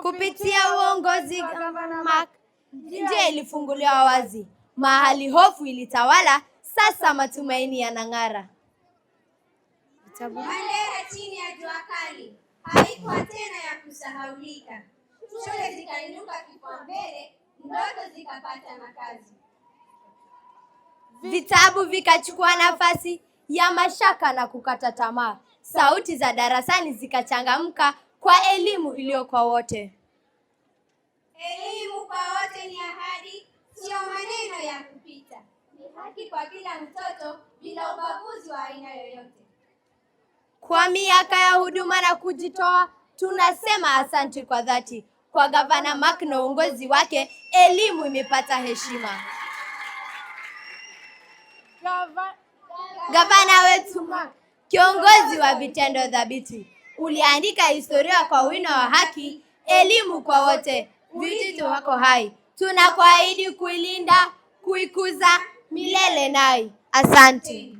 Kupitia uongozi wa Gavana Mark, njia ilifunguliwa wazi. Mahali hofu ilitawala, sasa matumaini yanang'ara. Mandela chini ya jua kali haikuwa tena ya kusahaulika. Shule zikainuka kipaumbele, ndoto zikapata makazi. Vitabu vikachukua nafasi ya mashaka na kukata tamaa. Sauti za darasani zikachangamka kwa elimu iliyo kwa wote. Elimu kwa wote ni ahadi, sio maneno ya kupita. Ni haki kwa kila mtoto bila ubaguzi wa aina yoyote. Kwa miaka ya huduma na kujitoa, tunasema asante kwa dhati. Kwa Gavana Mark na uongozi wake, elimu imepata heshima. Gavana wetu Mark, kiongozi wa vitendo thabiti, uliandika historia kwa wino wa haki, elimu kwa wote. Vijito wako hai, tunakuahidi kuilinda, kuikuza milele nai. Asante.